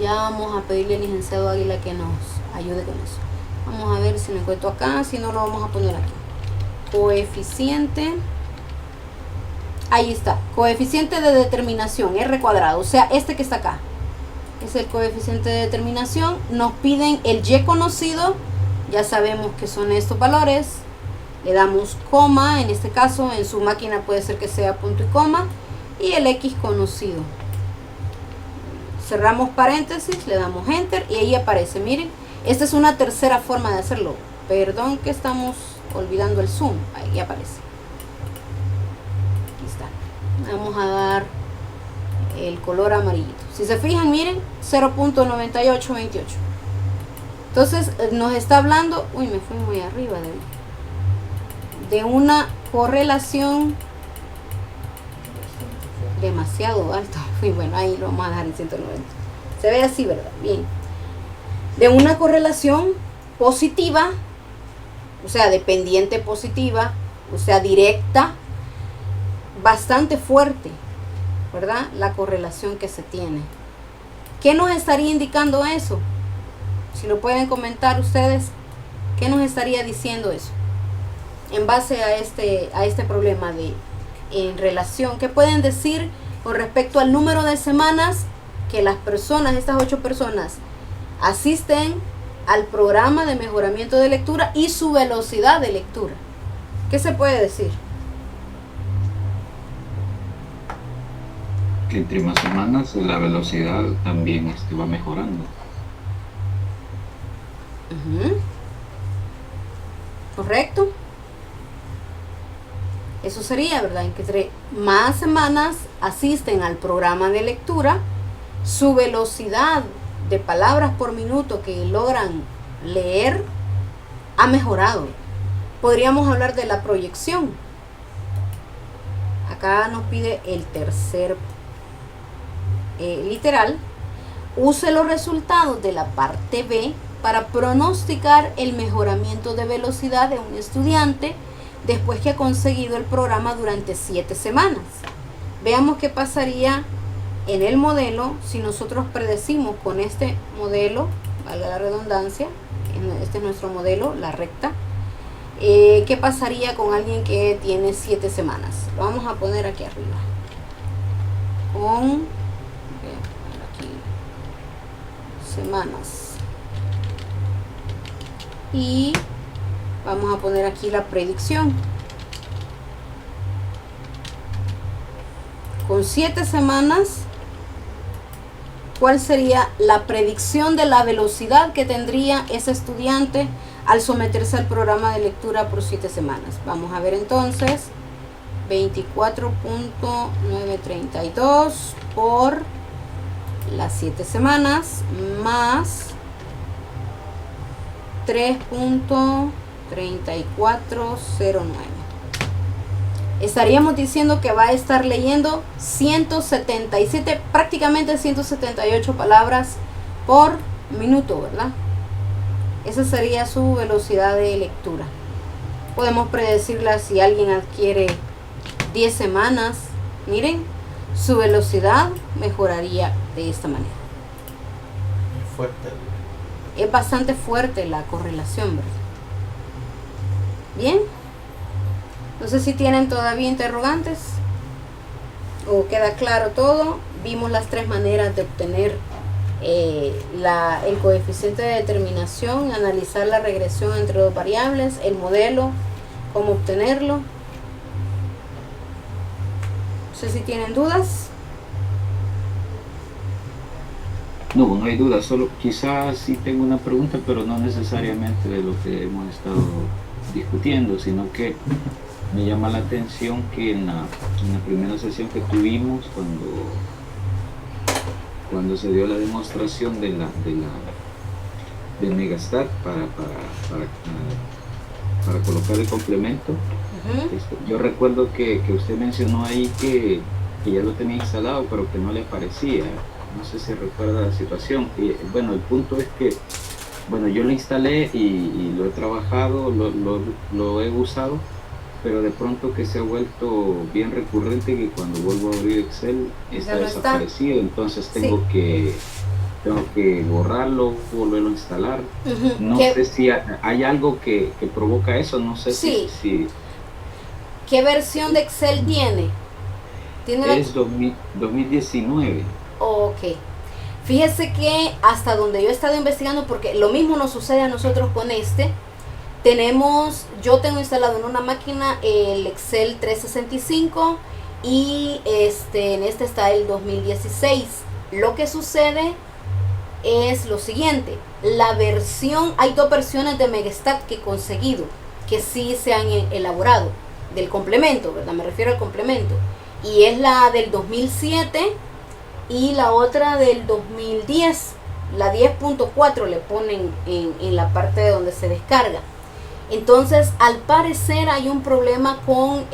S1: Ya vamos a pedirle al licenciado Águila que nos ayude con eso. Vamos a ver si lo encuentro acá, si no lo vamos a poner aquí. Coeficiente. Ahí está, coeficiente de determinación, R cuadrado, o sea, este que está acá. Es el coeficiente de determinación. Nos piden el Y conocido, ya sabemos que son estos valores. Le damos coma, en este caso en su máquina puede ser que sea punto y coma. Y el X conocido. Cerramos paréntesis, le damos enter y ahí aparece, miren. Esta es una tercera forma de hacerlo. Perdón que estamos olvidando el zoom, ahí aparece. Vamos a dar el color amarillito. Si se fijan, miren, 0.9828. Entonces nos está hablando, uy, me fui muy arriba de una correlación demasiado alta. Y bueno, ahí lo vamos a dejar en 190. Se ve así, ¿verdad? Bien. De una correlación positiva, o sea, dependiente positiva, o sea, directa, bastante fuerte, ¿verdad? La correlación que se tiene. ¿Qué nos estaría indicando eso? Si lo pueden comentar ustedes, ¿qué nos estaría diciendo eso? En base a este problema en relación, ¿qué pueden decir con respecto al número de semanas que las personas, estas 8 personas, asisten al programa de mejoramiento de lectura y su velocidad de lectura? ¿Qué se puede decir?
S3: Que entre más semanas la velocidad también va mejorando.
S1: Correcto. Eso sería, ¿verdad? En que entre más semanas asisten al programa de lectura, su velocidad de palabras por minuto que logran leer ha mejorado. Podríamos hablar de la proyección. Acá nos pide el tercer literal. Use los resultados de la parte B para pronosticar el mejoramiento de velocidad de un estudiante después que ha conseguido el programa durante 7 semanas. Veamos qué pasaría en el modelo si nosotros predecimos con este modelo, valga la redundancia, este es nuestro modelo, la recta. ¿Qué pasaría con alguien que tiene 7 semanas? Lo vamos a poner aquí arriba. Con aquí, semanas. Y vamos a poner aquí la predicción. Con 7 semanas, ¿cuál sería la predicción de la velocidad que tendría ese estudiante al someterse al programa de lectura por 7 semanas? Vamos a ver entonces, 24.932 por las 7 semanas más 3.3409. Estaríamos diciendo que va a estar leyendo 177, prácticamente 178 palabras por minuto, ¿verdad? Esa sería su velocidad de lectura. Podemos predecirla si alguien adquiere 10 semanas. Miren, su velocidad mejoraría de esta manera.
S2: Fuerte.
S1: Es bastante fuerte la correlación, ¿verdad? Bien. No sé si tienen todavía interrogantes o queda claro todo. Vimos las 3 maneras de obtener el coeficiente de determinación, analizar la regresión entre 2 variables, el modelo, cómo obtenerlo. No sé si tienen dudas.
S3: No hay duda, solo quizás sí tengo una pregunta, pero no necesariamente de lo que hemos estado discutiendo, sino que me llama la atención que en la primera sesión que tuvimos, cuando se dio la demostración de Megastat para colocar el complemento, yo recuerdo que usted mencionó ahí que ya lo tenía instalado, pero que no le aparecía. No sé si recuerda la situación. Y, bueno, el punto es que, bueno, yo lo instalé y lo he trabajado, lo he usado, pero de pronto que se ha vuelto bien recurrente que cuando vuelvo a abrir Excel está desaparecido. Entonces tengo que tengo que borrarlo, volverlo a instalar. No
S1: ¿Qué,
S3: sé si hay algo que provoca eso, no sé
S1: sí,
S3: si
S1: ¿qué versión de Excel tiene? ¿Tiene la...
S3: es 2019.
S1: Ok. Fíjese que hasta donde yo he estado investigando, porque lo mismo nos sucede a nosotros con este, yo tengo instalado en una máquina el Excel 365 y en este está el 2016. Lo que sucede es lo siguiente, hay dos versiones de Megastat que he conseguido, que sí se han elaborado, del complemento, ¿verdad? Me refiero al complemento. Y es la del 2007 y la otra del 2010. La 10.4 le ponen en la parte de donde se descarga. Entonces, al parecer hay un problema con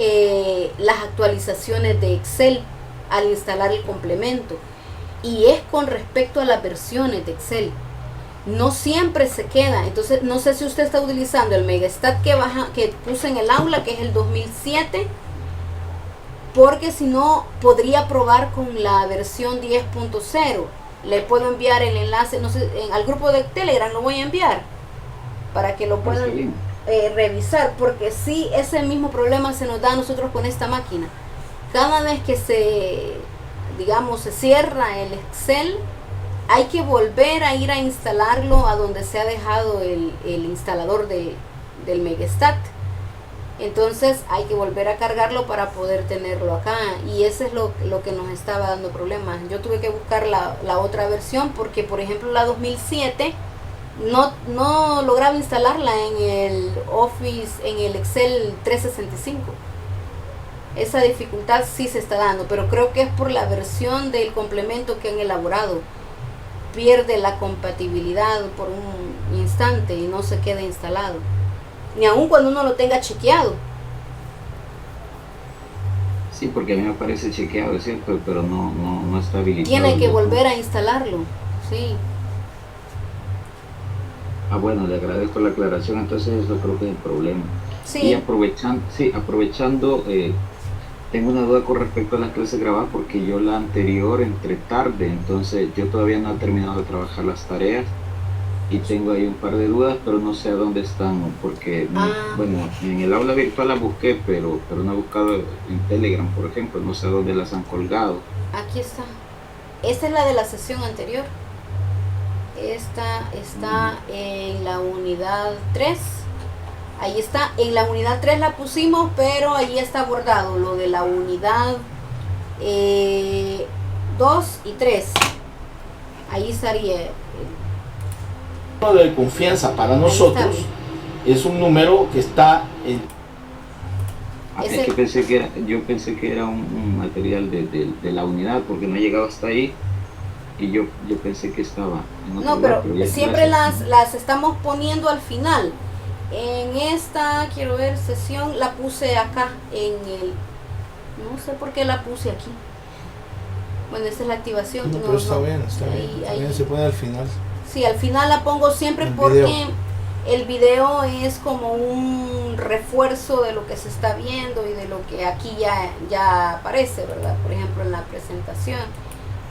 S1: las actualizaciones de Excel al instalar el complemento. Y es con respecto a las versiones de Excel. No siempre se queda. Entonces, no sé si usted está utilizando el Megastat que puse en el aula, que es el 2007. Porque si no, podría probar con la versión 10.0. Le puedo enviar el enlace, no sé, al grupo de Telegram lo voy a enviar para que lo puedan revisar, porque sí, ese mismo problema se nos da a nosotros con esta máquina. Cada vez que se cierra el Excel, hay que volver a ir a instalarlo a donde se ha dejado el instalador del Megastat. Entonces hay que volver a cargarlo para poder tenerlo acá, y eso es lo que nos estaba dando problemas. Yo tuve que buscar la otra versión porque, por ejemplo, la 2007 no lograba instalarla en el Office, en el Excel 365. Esa dificultad sí se está dando, pero creo que es por la versión del complemento que han elaborado. Pierde la compatibilidad por un instante y no se queda instalado, ni aun cuando uno lo tenga chequeado.
S3: Sí, porque a mí me parece chequeado, es cierto, pero no está habilitado.
S1: Tiene que volver a instalarlo, sí.
S3: Bueno, le agradezco la aclaración, entonces eso creo que es el problema.
S1: Sí.
S3: Y aprovechando, tengo una duda con respecto a las clases grabadas, porque yo la anterior entré tarde, entonces yo todavía no he terminado de trabajar las tareas. Y tengo ahí un par de dudas, pero no sé a dónde están, porque, bueno, en el aula virtual las busqué, pero no he buscado en Telegram, por ejemplo, no sé a dónde las han colgado.
S1: Aquí está. Esta es la de la sesión anterior. Esta está en la unidad 3. Ahí está, en la unidad 3 la pusimos, pero ahí está bordado lo de la unidad 2 y 3. Ahí estaría...
S2: de confianza para nosotros es un número que está en...
S3: Es que yo pensé que era un material de la unidad, porque no he llegado hasta ahí, y yo pensé que estaba en otro lugar,
S1: pero siempre las estamos poniendo al final. En esta, quiero ver, sesión, la puse acá en el... No sé por qué la puse aquí. Bueno, esta es la activación.
S2: No, pero está bien, ahí se pone al final.
S1: Sí, al final la pongo siempre porque el video es como un refuerzo de lo que se está viendo y de lo que aquí ya aparece, ¿verdad? Por ejemplo, en la presentación,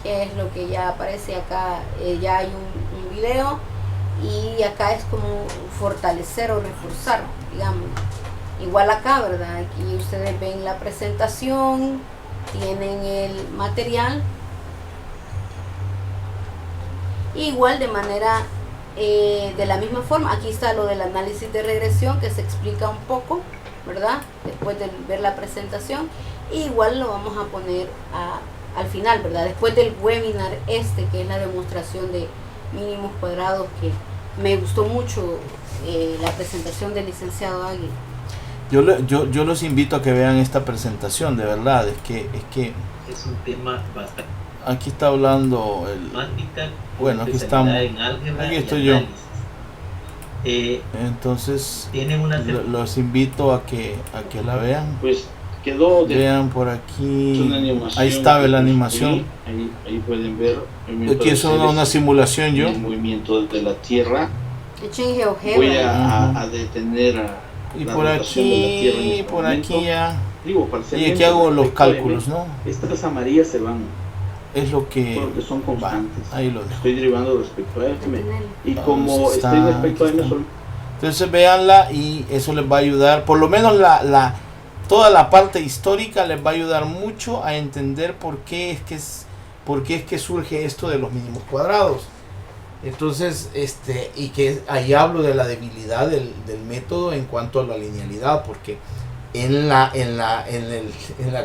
S1: que es lo que ya aparece acá, ya hay un video, y acá es como fortalecer o reforzar, digamos. Igual acá, ¿verdad? Aquí ustedes ven la presentación, tienen el material. Igual de manera, de la misma forma, aquí está lo del análisis de regresión que se explica un poco, ¿verdad? Después de ver la presentación. Igual lo vamos a poner al final, ¿verdad? Después del webinar que es la demostración de mínimos cuadrados, que me gustó mucho la presentación del licenciado Águila.
S2: Yo los invito a que vean esta presentación, de verdad, es que
S5: es un tema bastante...
S2: Aquí está hablando bueno, aquí estamos. Aquí estoy yo. Entonces los invito a que la vean.
S6: Pues quedó
S2: vean por aquí. Ahí está la animación.
S6: Ahí pueden ver.
S2: Aquí es una simulación yo.
S6: El movimiento de la Tierra.
S1: Echen GeoGebra.
S6: Voy a detener
S2: y por aquí, por aquí ya.
S6: Digo,
S2: y aquí hago los cálculos, ¿no?
S6: Estas amarillas se van.
S2: es lo que
S6: Porque son constantes.
S2: va, ahí lo dejo.
S6: Estoy derivando respecto a M. Y como
S2: Está-
S6: estoy respecto a M,
S2: está.
S6: solo
S2: Entonces véanla y eso les va a ayudar, por lo menos toda la parte histórica les va a ayudar mucho a entender por qué es que surge esto de los mínimos cuadrados. Entonces, y que ahí hablo de la debilidad del método en cuanto a la linealidad, porque en la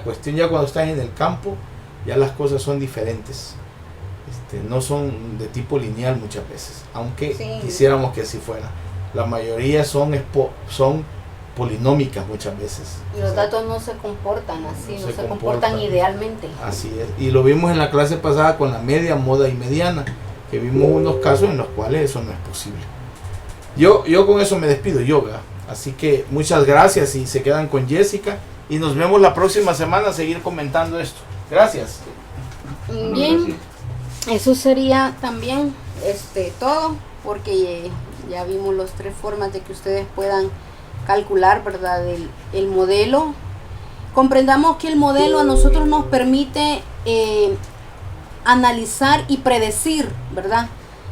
S2: cuestión ya cuando estás en el campo, ya las cosas son diferentes. No son de tipo lineal muchas veces, aunque
S1: Sí.
S2: quisiéramos que así fuera. La mayoría son polinómicas muchas veces.
S1: Y los datos no se comportan así,
S2: No
S1: no
S2: se
S1: se comportan
S2: comportan.
S1: idealmente.
S2: Así es. Y lo vimos en la clase pasada con la media, moda y mediana, que vimos unos casos en los cuales eso no es posible. Yo con eso me despido, yoga. Así que muchas gracias y se quedan con Jessica. Y nos vemos la próxima semana a seguir comentando esto. Gracias.
S1: Bien, eso sería también todo, porque ya vimos las 3 formas de que ustedes puedan calcular, ¿verdad? El modelo. Comprendamos que el modelo a nosotros nos permite analizar y predecir, ¿verdad?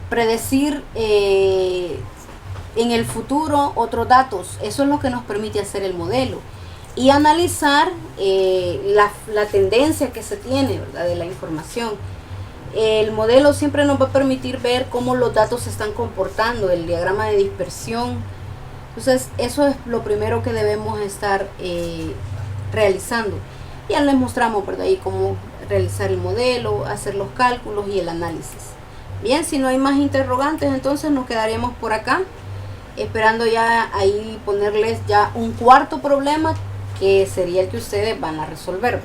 S1: Predecir en el futuro otros datos. Eso es lo que nos permite hacer el modelo. Y analizar la tendencia que se tiene, ¿verdad? De la información. El modelo siempre nos va a permitir ver cómo los datos se están comportando, el diagrama de dispersión. Entonces, eso es lo primero que debemos estar realizando. Ya les mostramos, ¿verdad? Ahí cómo realizar el modelo, hacer los cálculos y el análisis. Bien, si no hay más interrogantes, entonces nos quedaríamos por acá, esperando ya ahí ponerles ya un cuarto problema, que sería el que ustedes van a resolver.